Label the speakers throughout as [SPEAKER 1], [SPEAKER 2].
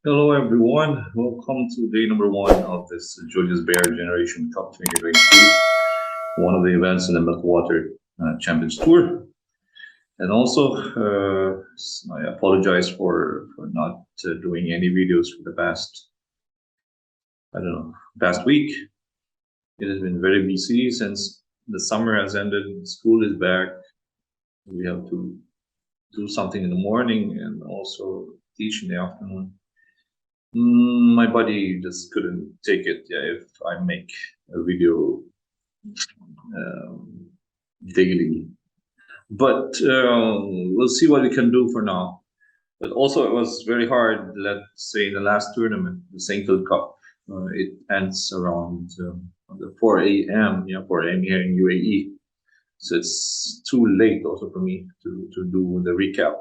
[SPEAKER 1] Hello everyone, welcome to day number one of this Julius Baer Generation Cup 2022, one of the events in the Meltwater Champions Tour. And also, I apologize for not doing any videos for the past, I don't know, past week. It has been very busy since the summer has ended, school is back. We have to do something in the morning and also teach in the afternoon. My body just couldn't take it. Yeah, if I make a video um, daily, but we'll see what we can do for now. But also, it was very hard. Let's say in the last tournament, the Seinfeld Cup, it ends around the 4 a.m. Yeah, 4 a.m. here in UAE. So it's too late also for me to do the recap.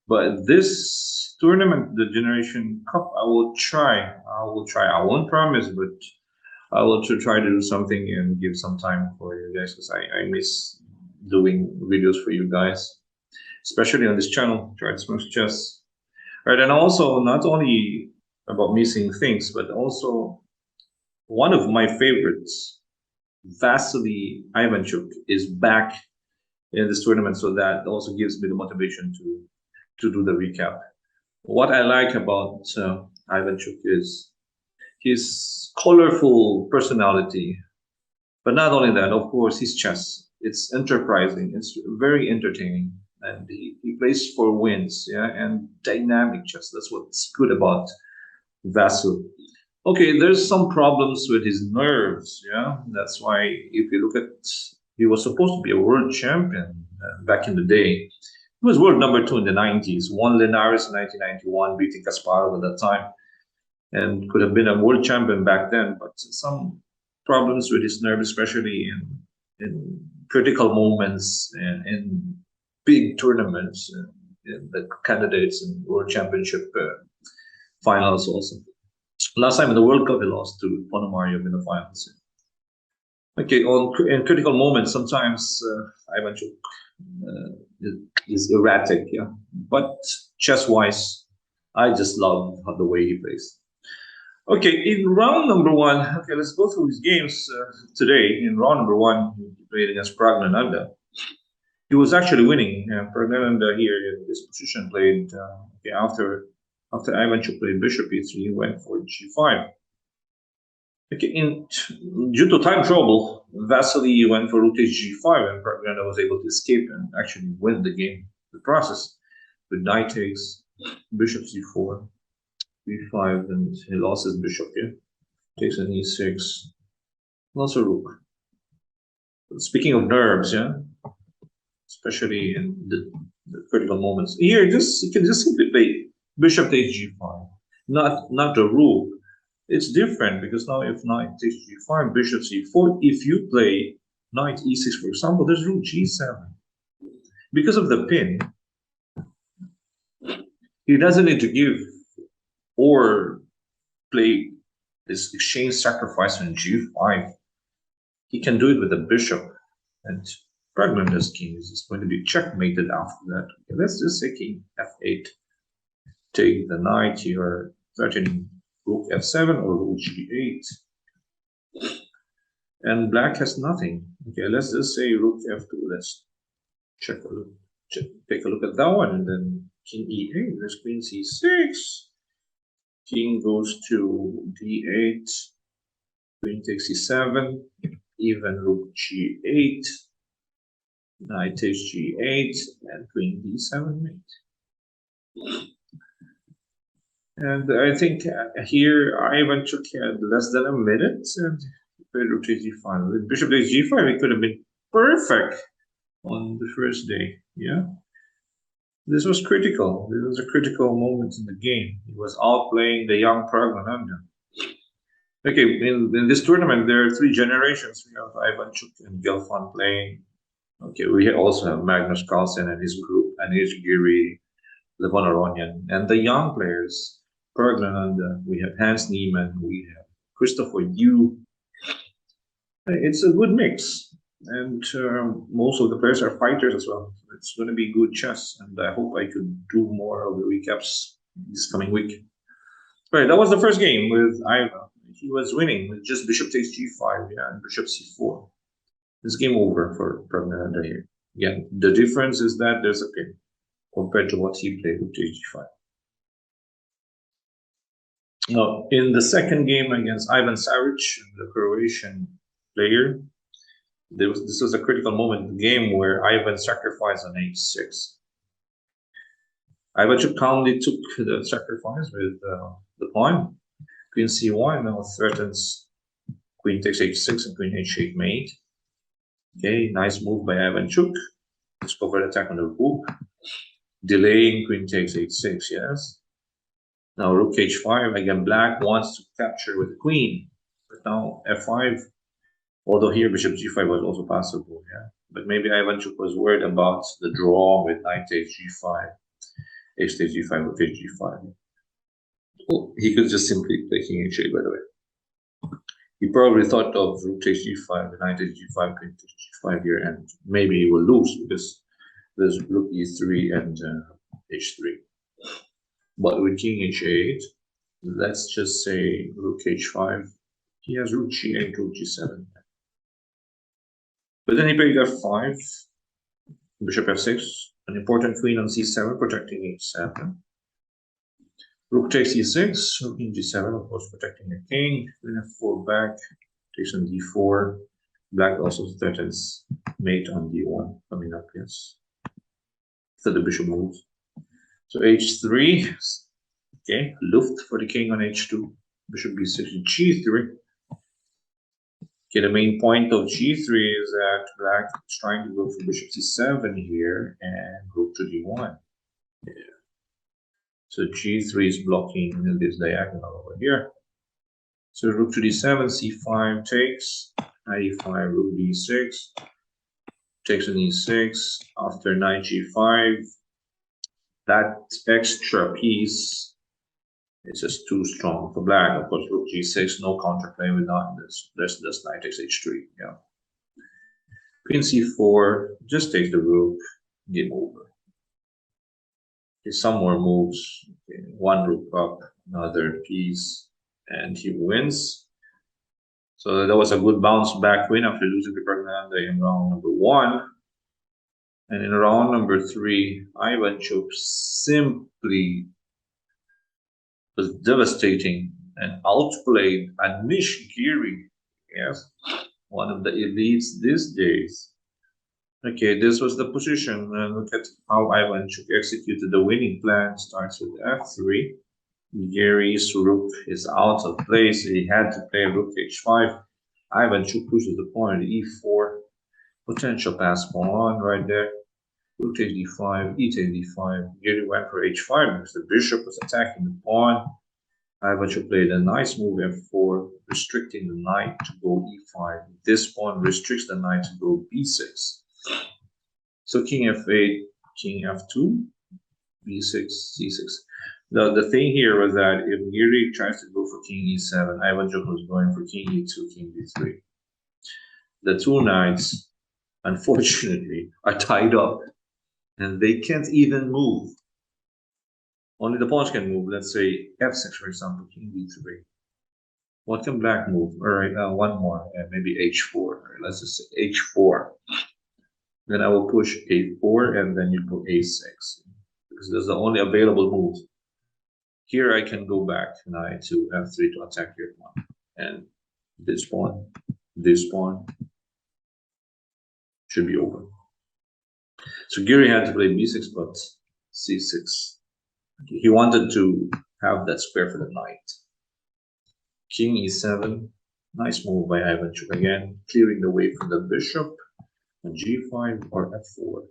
[SPEAKER 1] But this tournament, the Generation Cup, I will try. I will try. I won't promise, but I will try to do something and give some time for you guys because I miss doing videos for you guys, especially on this channel, Try to Smash Chess. Right, and also not only about missing things, but also one of my favorites, Vasily Ivanchuk, is back in this tournament, so that also gives me the motivation to do the recap. What I like about Ivanchuk is his colorful personality, but not only that, of course, his chess. It's enterprising. It's very entertaining, and he plays for wins. Yeah, and dynamic chess. That's what's good about Vasu. Okay, there's some problems with his nerves. Yeah, that's why if you look at, he was supposed to be a world champion back in the day. He was world number two in the 90s. Won Linares in 1991, beating Kasparov at that time, and could have been a world champion back then. But some problems with his nerve, especially in critical moments and in big tournaments, in the candidates and world championship finals also. Last time in the World Cup, he lost to Ponomarev in the finals. Okay, in critical moments, sometimes Ivanchuk is erratic, yeah. But chess-wise, I just love the way he plays. Okay, in round number one, okay, let's go through his games today. In round number one, he played against Pragnananda. He was actually winning. Pragnananda here in this position played okay, after Ivanchuk played bishop e3, he went for g5. Okay, due to time trouble, Vasily went for rook h5, and Pragnananda was able to escape and actually win the game, the process, with knight takes, bishop c4, b5, and he lost his bishop here. Takes an e6, lost a rook. Speaking of nerves, yeah, especially in the critical moments. Here, you can just simply play bishop takes g5, not a rook. It's different because now if knight takes g5, bishop c4, if you play knight e6, for example, there's rook g7. Because of the pin, he doesn't need to give or play this exchange sacrifice on g5. He can do it with the bishop, and Pragnananda's king is going to be checkmated after that. Okay, let's just say king f8. Take the knight here, threatening rook f7 or rook g8. And black has nothing. Okay, let's just say rook f2. Let's take a look at that one, and then king e8. There's queen c6. King goes to d8. Queen takes c7. Even rook g8. Knight takes g8 and queen d7 mate. And I think here Ivanchuk had less than a minute and played rook takes g5. With bishop takes g5, it could have been perfect on the first day. Yeah. This was critical. This was a critical moment in the game. He was outplaying the young Pragnananda. Okay, in this tournament, there are three generations. We have Ivanchuk and Gelfand playing. Okay, we also have Magnus Carlsen and his group, and his Giri, Levon Aronian, and the young players, Pragnananda, we have Hans Niemann, we have Christopher Yu. It's a good mix, and most of the players are fighters as well. It's going to be good chess, and I hope I could do more of the recaps this coming week. Right, that was the first game with Ivan. He was winning with just bishop takes g5, yeah, and bishop c4. It's game over for Pragnananda here. Again, the difference is that there's a pin compared to what he played with g5. Now, in the second game against Ivan Saric, the Croatian player, this was a critical moment in the game where Ivan sacrificed on h6. Ivanchuk calmly took the sacrifice with the pawn. Queen c1 now threatens queen takes h6 and queen h8 mate. Okay, nice move by Ivanchuk. Discovered attack on the rook. Delaying queen takes h6, yes. Now rook h5, again black wants to capture with the queen. But now f5, although here bishop g5 was also possible, yeah. But maybe Ivanchuk was worried about the draw with knight takes g5, h takes g5, rook takes g5. Oh, he could just simply play king h8, by the way. He probably thought of rook takes g5, knight takes g5, queen takes g5 here, and maybe he will lose because there's rook e3 and h3. But with king h8, let's just say rook h5. He has rook g8, rook g7. But then he played f5, bishop f6, an important queen on c7, protecting h7. Rook takes e6, rook in g7, of course, protecting the king. Queen f4 back, takes on d4. Black also threatens mate on d1 coming up, yes. So the bishop moves. So h3, okay, luft for the king on h2. Bishop b6, g3. Okay, the main point of g3 is that black is trying to go for bishop c7 here and rook to d1. Yeah. So g3 is blocking this diagonal over here. So rook to d7, c5 takes, knight e5, rook d6, takes an e6, after knight g5, that extra piece is just too strong for black. Of course, rook g6, no counterplay without this. There's knight takes h3, yeah. Queen c4, just takes the rook, game over. Okay, some more moves, okay, one rook up, another piece, and he wins. So that was a good bounce back win after losing to Pragnananda in round number 1. And in round number 3, Ivanchuk simply was devastating and outplayed Anish Giri. Yes, one of the elites these days. Okay, this was the position. Look at how Ivanchuk executed the winning plan. Starts with f3. Giri's rook is out of place. He had to play rook h5. Ivanchuk pushes the pawn to e4. Potential pass pawn right there. Rook takes d5, e takes d5. Giri went for h5 because the bishop was attacking the pawn. Ivanchuk played a nice move f4, restricting the knight to go e5. This pawn restricts the knight to go b6. So king f8, king f2, b6, c6. The thing here was that if Giri tries to go for king e7, Ivanchuk was going for king e2, king d3. The two knights, unfortunately, are tied up, and they can't even move. Only the pawns can move. Let's say f6, for example, king d3. What can black move? All right, one more, maybe h4. Right, let's just say h4. Then I will push a4, and then you go a6, because there's the only available move. Here I can go back knight to f3 to attack your pawn, and this pawn should be over. So Giri had to play b6, but c6. He wanted to have that square for the knight. King e7, nice move by Ivanchuk again, clearing the way for the bishop. And g5 or f4.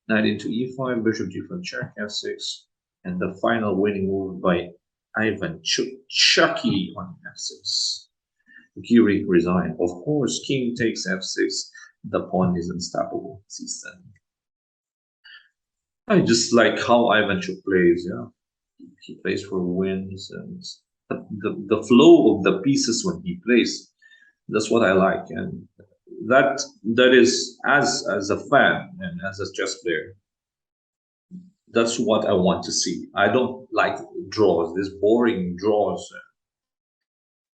[SPEAKER 1] Knight into e5, bishop g5 check, f6, and the final winning move by Ivanchuk, Chucky on f6. Giri resigned. Of course, king takes f6. The pawn is unstoppable. c7. I just like how Ivanchuk plays. Yeah, he plays for wins, and the flow of the pieces when he plays. That's what I like, and that is as a fan and as a chess player. That's what I want to see. I don't like draws, these boring draws,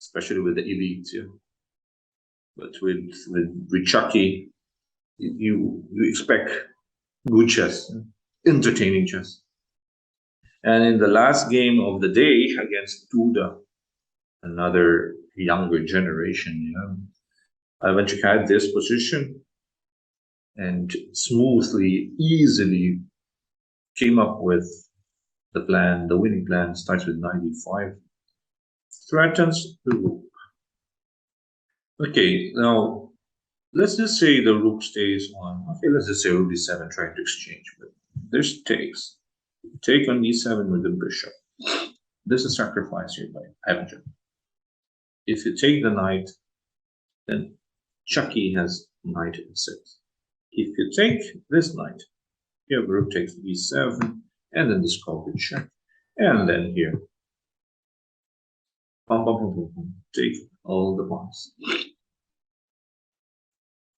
[SPEAKER 1] especially with the elite. Yeah. But with Chucky, you expect good chess, entertaining chess. And in the last game of the day against Duda, another younger generation, Ivanchuk had this position and smoothly, easily came up with the plan. The winning plan starts with 95, threatens the rook. Okay, now let's just say the rook stays on. Okay, let's just say rook d7 trying to exchange, but there's takes. Take on d7 with the bishop. This is sacrifice here by Ivanchuk. If you take the knight, then Chucky has knight e6. If you take this knight, here rook takes d7, and then this call will check. And then here, take all the pawns.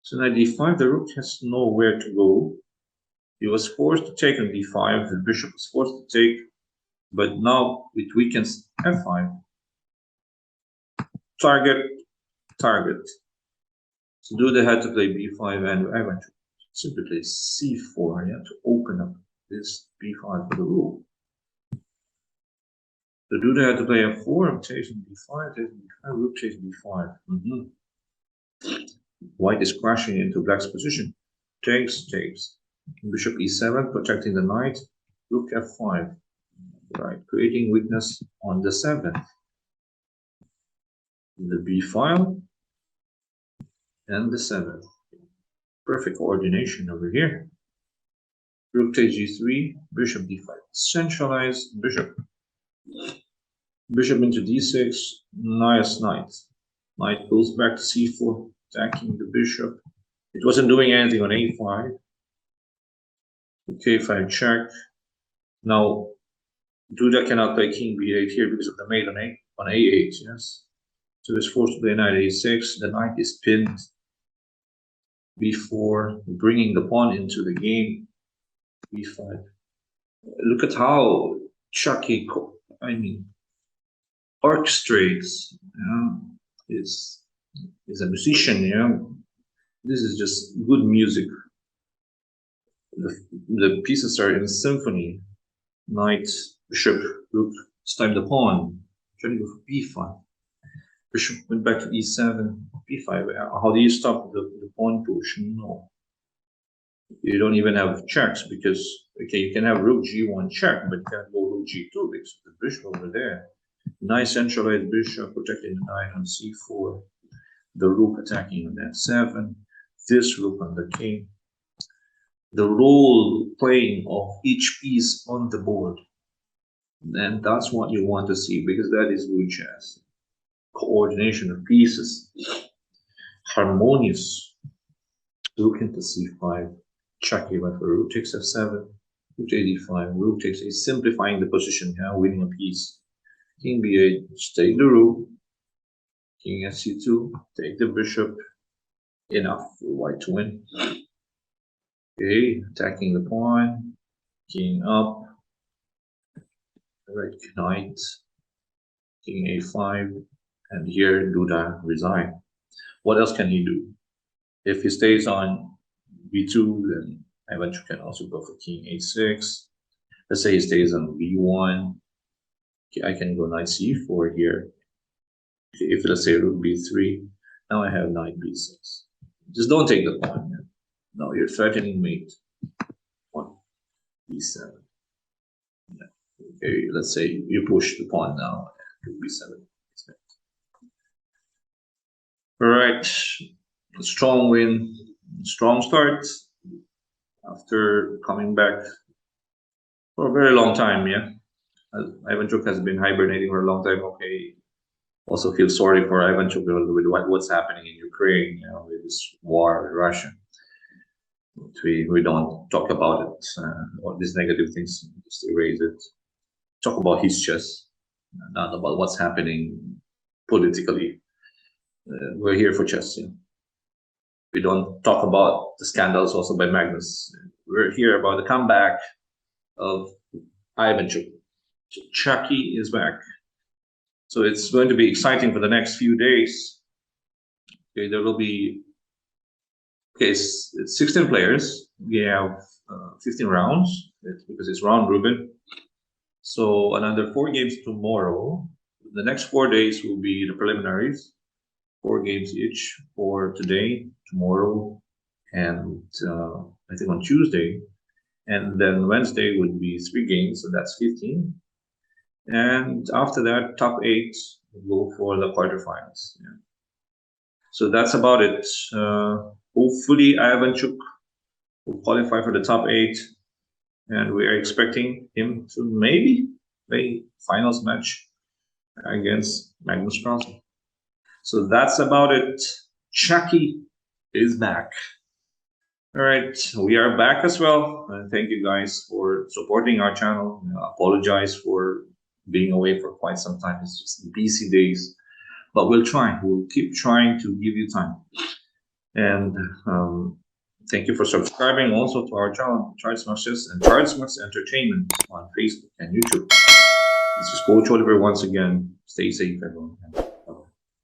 [SPEAKER 1] So now d5, the rook has nowhere to go. He was forced to take on d5, the bishop was forced to take, but now it weakens f5. Target. So Duda had to play b5 and Ivanchuk simply play c4, to open up this b5 for the rook. So Duda had to play f4, chasing b5, rook chasing b5. White is crashing into black's position. Takes. Bishop e7, protecting the knight. Rook f5. Right, creating weakness on the 7th. The b file and the 7th. Perfect coordination over here. Rook takes g3, bishop d5. Centralized bishop. Bishop into d6. Nice knight. Knight goes back to c4, attacking the bishop. It wasn't doing anything on a5. k5 check. Now Duda cannot play king b8 here because of the mate on a8, yes. So he's forced to play knight a6. The knight is pinned b4, bringing the pawn into the game. b5. Look at how Chucky, orchestrates. Is a musician. This is just good music. The pieces are in symphony. Knight, bishop, rook, stem the pawn. Trying to go for b5. Bishop went back to e7, b5. How do you stop the pawn push? No. You don't even have checks because, okay, you can have rook g1 check, but you can't go rook g2 because of the bishop over there. Nice centralized bishop protecting the knight on c4. The rook attacking on f7. This rook on the king. The role playing of each piece on the board. And that's what you want to see because that is good chess. Coordination of pieces. Harmonious. Rook into c5. Chucky went for rook takes f7. Rook to d5. Rook takes a simplifying the position here, winning a piece. King b8. Take the rook. King sc2. Take the bishop. Enough for white to win. Okay, attacking the pawn. King up. Right, knight. King a5. And here Duda resign. What else can he do? If he stays on b2, then Ivanchuk can also go for king a6. Let's say he stays on b1. Okay, I can go knight c4 here. If let's say rook b3, now I have knight b6. Just don't take the pawn. No, you're threatening mate. 1 b7. Okay, let's say you push the pawn now. Rook b7. All right, a strong win, strong start after coming back for a very long time. Ivanchuk has been hibernating for a long time. Okay, also feel sorry for Ivanchuk with what's happening in Ukraine, with this war with Russia. We don't talk about it, all these negative things, just erase it. Talk about his chess, not about what's happening politically. We're here for chess. We don't talk about the scandals also by Magnus. We're here about the comeback, of Ivanchuk. So Chucky is back. So it's going to be exciting for the next few days. Okay, there will be, okay, it's 16 players. We have 15 rounds because it's round robin. So another 4 games tomorrow. The next 4 days will be the preliminaries, 4 games each for today, tomorrow, and I think on Tuesday. And then Wednesday would be 3 games, so that's 15. And after that, top 8 will go for the quarterfinals. Yeah. So that's about it. Hopefully, Ivanchuk will qualify for the top 8, and we are expecting him to maybe play finals match against Magnus Carlsen. So that's about it. Chucky is back. All right, we are back as well. And thank you guys for supporting our channel. I apologize for being away for quite some time. It's just busy days, but we'll try. We'll keep trying to give you time. And thank you for subscribing also to our channel, Charles Marches and Charles March Entertainment on Facebook and YouTube. This is Coach Oliver once again. Stay safe, everyone.